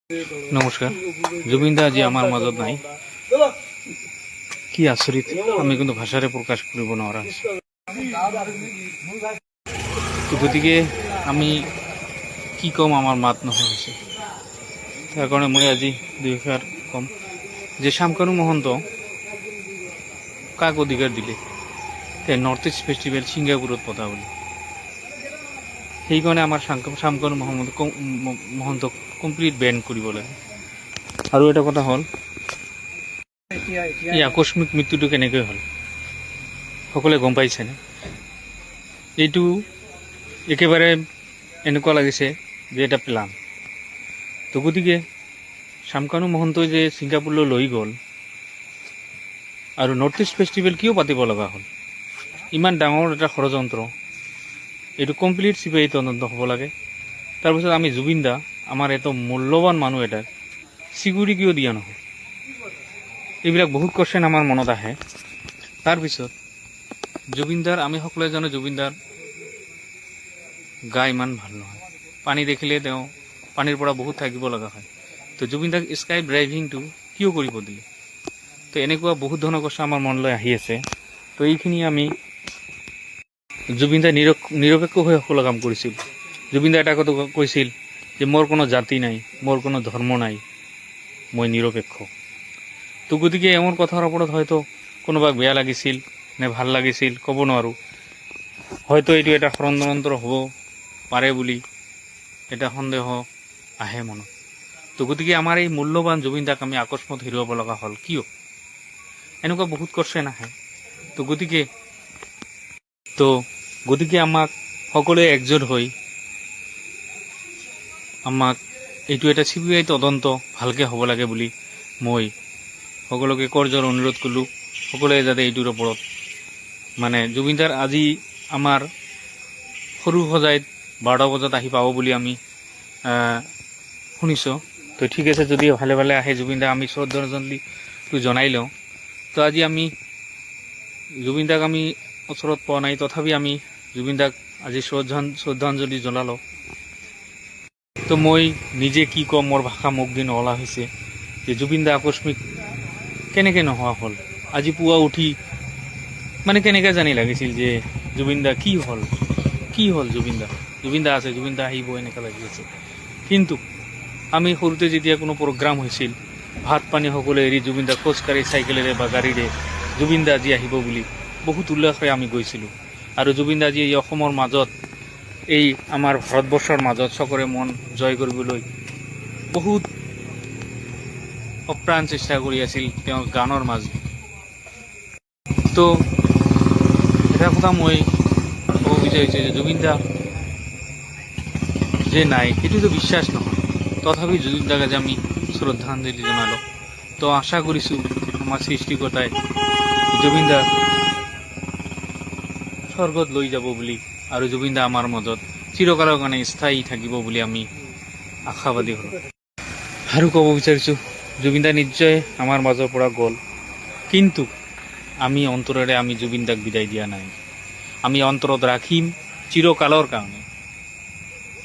নমস্কাৰ। জুবিন দা আজি আমাৰ মাজত নাই, কি আচৰিত, আমি কিন্তু ভাষাৰে প্ৰকাশ কৰিব নোৱাৰা হৈছোঁ। গতিকে আমি কি ক'ম, আমাৰ মাত নোহোৱা হৈছে। তাৰ কাৰণে মই আজি দুইষাৰ ক'ম যে শামকানু মহন্ত কাক অধিকাৰ দিলে নৰ্থ ইষ্ট ফেষ্টিভেল ছিংগাপুৰত পতা বুলি। সেইকাৰণে আমাৰ শামকানু মহন্তক কমপ্লিট বেন কৰিব লাগে। আৰু এটা কথা হ'ল, এই আকস্মিক মৃত্যুটো কেনেকৈ হ'ল সকলোৱে গম পাইছেনে? এইটো একেবাৰে এনেকুৱা লাগিছে যে এটা প্লান। তো গতিকে শামকানু মহন্তই যে ছিংগাপুৰলৈ লৈ গ'ল আৰু নৰ্থ ইষ্ট ফেষ্টিভেল কিয় পাতিব লগা হ'ল, ইমান ডাঙৰ এটা ষড়যন্ত্ৰ, এইটো কমপ্লিট চিবিআই তদন্ত হ'ব লাগে। তাৰপিছত আমি জুবিন দা, আমাৰ এত মূল্যৱান মানুহ এটাৰ চিকিউৰিটি কিয় দিয়া নহয়, এইবিলাক বহুত কোৱেশ্যন আমাৰ মনত আহে। তাৰপিছত জুবিনদাৰ, আমি সকলোৱে জানো জুবিনদাৰ গা ইমান ভাল নহয়, পানী দেখিলে তেওঁ পানীৰ পৰা বহুত থাকিব লগা হয়। তো জুবিনদাক স্কাই ড্ৰাইভিংটো কিয় কৰিব দিলে? তো এনেকুৱা বহুত ধৰণৰ কথা আমাৰ মনলৈ আহি আছে। তো এইখিনি আমি জুবিনদাই নিৰপেক্ষ হৈ সকলো কাম কৰিছিল। জুবিনদাই এটা কথা কৈছিল যে মোৰ কোনো জাতি নাই, মোৰ কোনো ধৰ্ম নাই, মই নিৰপেক্ষ। তো গতিকে এওঁৰ কথাৰ ওপৰত হয়তো কোনোবাক বেয়া লাগিছিল নে ভাল লাগিছিল ক'ব নোৱাৰোঁ। হয়তো এইটো এটা ষড়যন্ত্ৰ হ'ব পাৰে বুলি এটা সন্দেহ আহে মনত। তো গতিকে আমাৰ এই মূল্যৱান জুবিনদাক আমি আকস্মাত হেৰুৱাব লগা হ'ল কিয়? এনেকুৱা বহুত কোৱেশ্যন আহে। তো গতিকে আমাক সকলোৱে একজোট হৈ আমাক এইটো এটা চিবিআই তদন্ত ভালকৈ হ'ব লাগে বুলি মই সকলোকে কৰজোৰ অনুৰোধ কৰিলোঁ। সকলোৱে যাতে এইটোৰ ওপৰত মানে জুবিনদাৰ আজি আমাৰ সৰু সজাইত 12টা বজাত আহি পাব বুলি আমি শুনিছোঁ। তো ঠিক আছে, যদি ভালে ভালে আহে জুবিনদাক আমি শ্ৰদ্ধাঞ্জলিটো জনাই লওঁ। তো আজি আমি জুবিনদাক আমি ওচৰত পোৱা নাই, তথাপি আমি জুবিনদাক আজি শ্ৰদ্ধাঞ্জলি জনালোঁ। তো মই নিজে কি ক'ম, মোৰ ভাষা মুখ দি নহলা হৈছে যে জুবিনদা আকস্মিক কেনেকৈ নোহোৱা হ'ল। আজি পুৱা উঠি মানে কেনেকৈ জানি লাগিছিল যে জুবিনদা কি হ'ল জুবিনদা আছে, জুবিনদা আহিব, এনেকুৱা লাগি আছে। কিন্তু আমি সৰুতে যেতিয়া কোনো প্ৰগ্ৰাম হৈছিল, ভাত পানী সকলোৱে এৰি জুবিনদা খোজকাঢ়ি চাইকেলেৰে বা গাড়ীৰে জুবিনদা আজি আহিব বুলি বহুত উল্লাসেৰে আমি গৈছিলোঁ। আৰু জুবিনদা আজি এই অসমৰ মাজত, এই আমাৰ ভাৰতবৰ্ষৰ মাজত সকলোৰে মন জয় কৰিবলৈ বহুত অপ্ৰাণ চেষ্টা কৰি আছিল তেওঁৰ গানৰ মাজত। তো এটা কথা মই ক'ব বিচাৰিছোঁ যে জুবিনদা যে নাই সেইটোতো বিশ্বাস নহয়, তথাপি জুবিনদাক আজি আমি শ্ৰদ্ধাঞ্জলি জনালোঁ। তো আশা কৰিছোঁ আমাৰ সৃষ্টিকৰ্তাই জুবিনদা স্বৰ্গত লৈ যাব বুলি, আৰু জুবিনদা আমাৰ মাজত চিৰকালৰ কাৰণে স্থায়ী থাকিব বুলি আমি আশাবাদী হ'লোঁ। আৰু ক'ব বিচাৰিছোঁ জুবিনদা নিশ্চয় আমাৰ মাজৰ পৰা গ'ল, কিন্তু আমি অন্তৰেৰে আমি জুবিনদাক বিদায় দিয়া নাই। আমি অন্তৰত ৰাখিম চিৰকালৰ কাৰণে।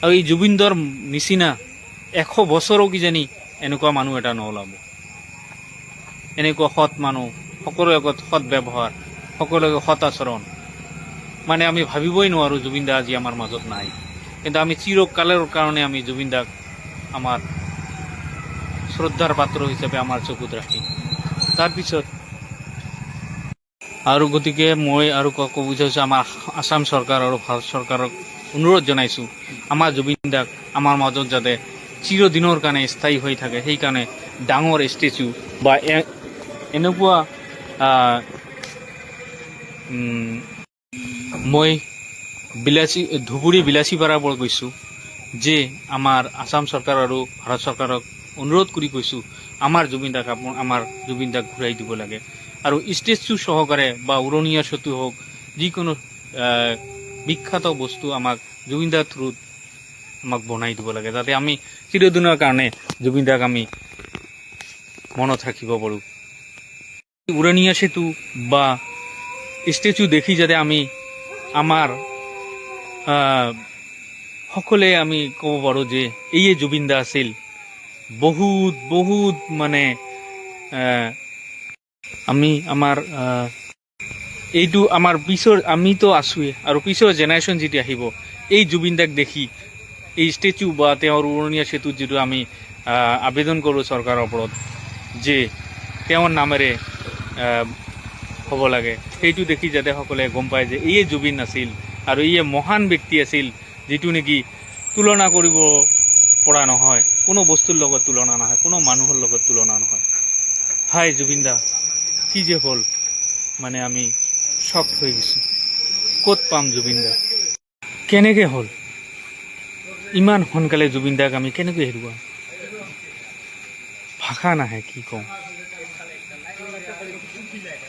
আৰু এই জুবিনদাৰ নিচিনা 100 বছৰো কিজানি এনেকুৱা মানুহ এটা নোলাব, এনেকুৱা সৎ মানুহ, সকলোৰে লগত সৎ ব্যৱহাৰ, সকলোকে সৎ আচৰণ। মানে আমি ভাবিবই নোৱাৰোঁ জুবিনদা আজি আমাৰ মাজত নাই, কিন্তু আমি চিৰকালৰ কাৰণে আমি জুবিনদাক আমাৰ শ্ৰদ্ধাৰ পাত্ৰ হিচাপে আমাৰ চকুত ৰাখিম। তাৰপিছত আৰু গতিকে মই আৰু ক'ব বিচাৰিছোঁ, আমাৰ আসাম চৰকাৰ আৰু ভাৰত চৰকাৰক অনুৰোধ জনাইছোঁ, আমাৰ জুবিনদাক আমাৰ মাজত যাতে চিৰদিনৰ কাৰণে স্থায়ী হৈ থাকে, সেইকাৰণে ডাঙৰ ষ্টেচু বা এনেকুৱা মই ধুবুৰী বিলাচীপাৰাৰ পৰা কৈছোঁ যে আমাৰ আসাম চৰকাৰ আৰু ভাৰত চৰকাৰক অনুৰোধ কৰি কৈছোঁ, আমাৰ জুবিনদাক ঘূৰাই দিব লাগে। আৰু ষ্টেচু সহকাৰে বা উৰণীয়া সেতু হওক, যিকোনো বিখ্যাত বস্তু আমাক জুবিনদাৰ থ্ৰুত আমাক বনাই দিব লাগে, যাতে আমি চিৰদিনৰ কাৰণে জুবিনদাক আমি মনত ৰাখিব পাৰোঁ। উৰণীয়া সেতু বা ষ্টেচু দেখি যাতে আমি আমাৰ সকলোৱে আমি ক'ব পাৰোঁ যে এইয়ে জুবিনদা আছিল, বহুত বহুত মানে আমি আমাৰ এইটো আমাৰ পিছৰ আমিতো আছোৱে আৰু পিছৰ জেনেৰেশ্যন যেতিয়া আহিব এই জুবিন দাক দেখি এই ষ্টেচু বা তেওঁৰ উৰণীয়া সেতুত যিটো আমি আবেদন কৰোঁ চৰকাৰৰ ওপৰত যে তেওঁৰ নামেৰে হ'ব লাগে, সেইটো দেখি যাতে সকলোৱে গম পায় যে ইয়ে জুবিন আছিল আৰু ইয়ে মহান ব্যক্তি আছিল, যিটো নেকি তুলনা কৰিব পৰা নহয়, কোনো বস্তুৰ লগত তুলনা নহয়, কোনো মানুহৰ লগত তুলনা নহয়। হাই জুবিন দা, কি যে হ'ল, মানে আমি শক হৈ গৈছোঁ। ক'ত পাম জুবিন দা? কেনেকৈ হ'ল ইমান সোনকালে জুবিন দাক আমি কেনেকৈ হেৰুৱাম? ভাষা নাহে, কি কওঁ।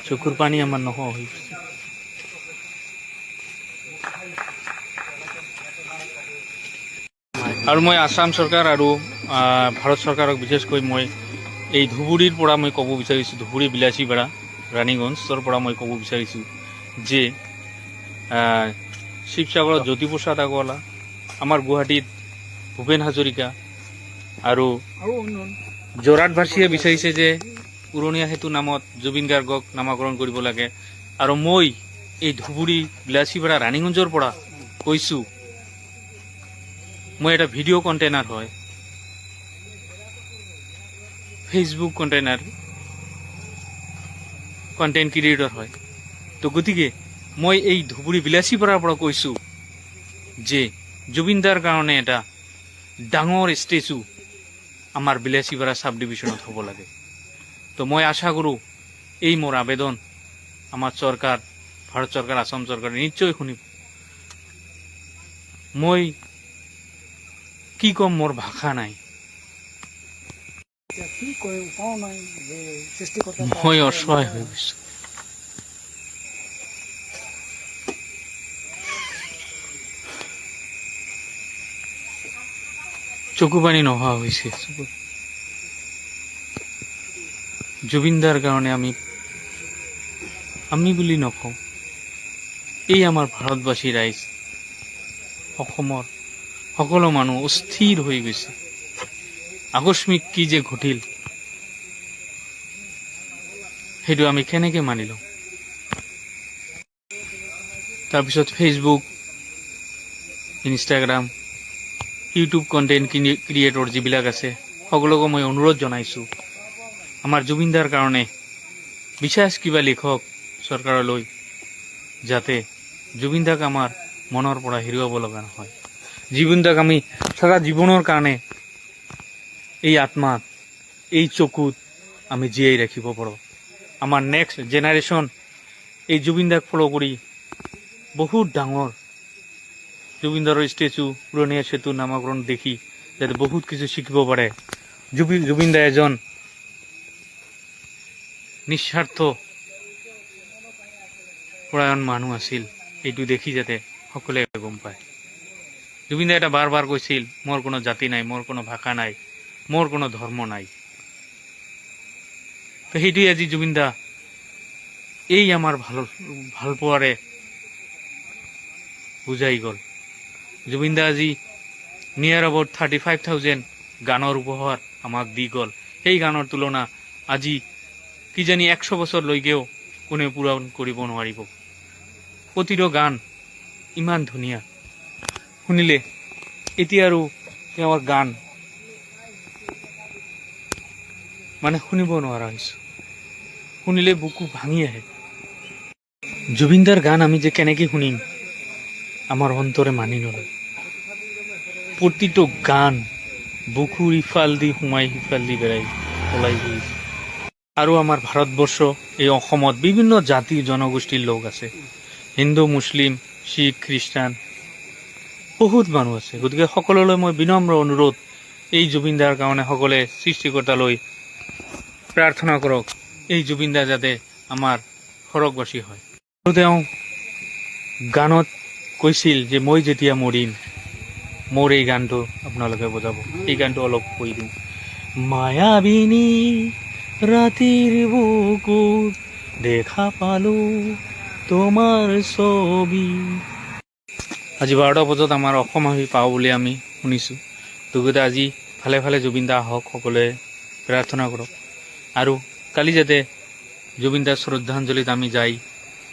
চকুৰ পানী আমাৰ নোহোৱা হৈ গৈছে। আৰু মই আসাম চৰকাৰ আৰু ভাৰত চৰকাৰক বিশেষকৈ মই এই ধুবুৰীৰ পৰা মই ক'ব বিচাৰিছোঁ, ধুবুৰী বিলাচীপাৰা ৰাণীগঞ্জৰ পৰা মই ক'ব বিচাৰিছোঁ যে শিৱসাগৰত জ্যোতিপ্ৰসাদ আগৰৱালা, আমাৰ গুৱাহাটীত ভূপেন হাজৰিকা আৰু যোৰহাটবাসীয়ে বিচাৰিছে যে উৰণীয়া সেতু নামত জুবিন গাৰ্গক নামাকৰণ কৰিব লাগে। আৰু মই এই ধুবুৰী বিলাচীপাৰা ৰাণীগঞ্জৰ পৰা কৈছোঁ, মই এটা ভিডিঅ' কণ্টেইনাৰ হয়, ফেচবুক কণ্টেইনাৰ, কণ্টেণ্ট ক্ৰিয়েটৰ হয়। তো গতিকে মই এই ধুবুৰী বিলাচীপাৰাৰ পৰা কৈছোঁ যে জুবিন দাৰ কাৰণে এটা ডাঙৰ ষ্টেচু আমাৰ বিলাচীপাৰা চাব ডিভিশ্যনত হ'ব লাগে। তো মই আশা কৰোঁ এই মোৰ আবেদন আমাৰ চৰকাৰ, ভাৰত চৰকাৰ, আসাম চৰকাৰে নিশ্চয় শুনিব। মই কি ক'ম, মোৰ ভাষা নাই। মই অসহায় হৈ গৈছোঁ। চকু পানী নোহোৱা হৈছে। জুবিন দাৰ কাৰণে আমি বুলি নকওঁ, এই আমাৰ ভাৰতবাসী ৰাইজ, অসমৰ সকলো মানুহ অস্থিৰ হৈ গৈছে। আকস্মিক কি যে ঘটিল, সেইটো আমি কেনেকৈ মানি লওঁ? তাৰপিছত Facebook, Instagram, YouTube content creator যিবিলাক আছে, সকলোকে মই অনুৰোধ জনাইছোঁ, আমাৰ জুবিন দাৰ কাৰণে বিশেষ কিবা লিখক চৰকাৰলৈ, যাতে জুবিন দাক আমাৰ মনৰ পৰা হেৰুৱাব লগা নহয়। জুবিন দাক আমি সাৰা জীৱনৰ কাৰণে এই আত্মাত, এই চকুত আমি জীয়াই ৰাখিব পাৰোঁ। আমাৰ নেক্সট জেনাৰেশ্যন এই জুবিন দাক ফ'ল' কৰি বহুত ডাঙৰ জুবিন দাৰৰ ষ্টেচু, উৰণীয়া সেতু নামাকৰণ দেখি যাতে বহুত কিছু শিকিব পাৰে। জুবিন দা এজন নিস্বাৰ্থ পৰায়ণ মানুহ আছিল, এইটো দেখি যাতে সকলোৱে গম পায়। জুবিন দাই এটা বাৰ বাৰ কৈছিল, মোৰ কোনো জাতি নাই, মোৰ কোনো ভাষা নাই, মোৰ কোনো ধৰ্ম নাই। তো সেইটোৱে আজি জুবিন দা এই আমাৰ ভাল পোৱাৰে বুজাই গ'ল। জুবিন দা আজি নিয়াৰ এবাউট 35,000 গানৰ উপহাৰ আমাক দি গ'ল। সেই গানৰ তুলনা আজি কিজানি 100 বছৰলৈকেও কোনেও পূৰণ কৰিব নোৱাৰিব। প্ৰতিটো গান ইমান ধুনীয়া, শুনিলে এতিয়া আৰু তেওঁৰ গান মানে শুনিব নোৱাৰা হৈছোঁ, শুনিলে বুকু ভাঙি আহে। জুবিন দাৰ গান আমি যে কেনেকৈ শুনিম, আমাৰ অন্তৰে মানি নলয়। প্ৰতিটো গান বুকুৰ ইফাল দি সোমাই সিফাল দি বেৰাই ওলাই গৈ। আৰু আমাৰ ভাৰতবৰ্ষ, এই অসমত বিভিন্ন জাতি জনগোষ্ঠীৰ লোক আছে, হিন্দু, মুছলিম, শিখ, খ্ৰীষ্টান, বহুত মানুহ আছে। গতিকে সকলোলৈ মই বিনম্ৰ অনুৰোধ, এই জুবিন দাৰ কাৰণে সকলোৱে সৃষ্টিকৰ্তালৈ প্ৰাৰ্থনা কৰক, এই জুবিন দা যাতে আমাৰ সৰগবাসী হয়। আৰু তেওঁ গানত কৈছিল যে মই যেতিয়া মৰিম, মোৰ এই গানটো আপোনালোকে বজাব। এই গানটো অলপ কৈ দিওঁ। মায়াবিনী ৰাতিৰ বুকুত দেখা পালো তোমাৰ ছবি। আজি 12টা বজাত আমাৰ অসম আহি পাওঁ বুলি আমি শুনিছোঁ। গতিকে আজি ভালে ভালে জুবিন দা আহক, সকলোৱে প্ৰাৰ্থনা কৰক। আৰু কালি যাতে জুবিন দাৰ শ্ৰদ্ধাঞ্জলিত আমি যাই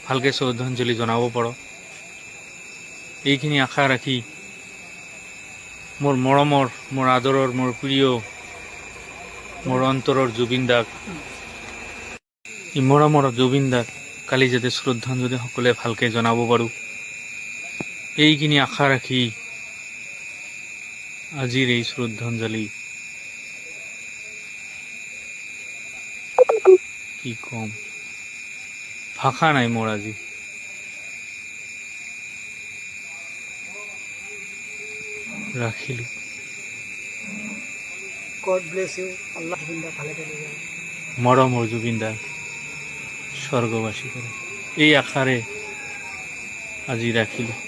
ভালকৈ শ্ৰদ্ধাঞ্জলি জনাব পাৰোঁ, এইখিনি আশা ৰাখি মোৰ মৰমৰ, মোৰ আদৰৰ, মোৰ প্ৰিয়, মোৰ অন্তৰৰ জুবিন দাক, এই মৰমৰ জুবিন দাক কালি যাতে শ্ৰদ্ধাঞ্জলি সকলোৱে ভালকৈ জনাব পাৰোঁ, এইখিনি আশা ৰাখি আজিৰ এই শ্ৰদ্ধাঞ্জলি। কি কম, ভাষা নাই মোৰ আজি। ৰাখিলোঁ। God bless you. Allah Zubeen দা ভালে থাকে। মৰমৰ জুবিন দা স্বৰ্গবাসী কৰে, এই আশাৰে আজি ৰাখিলোঁ।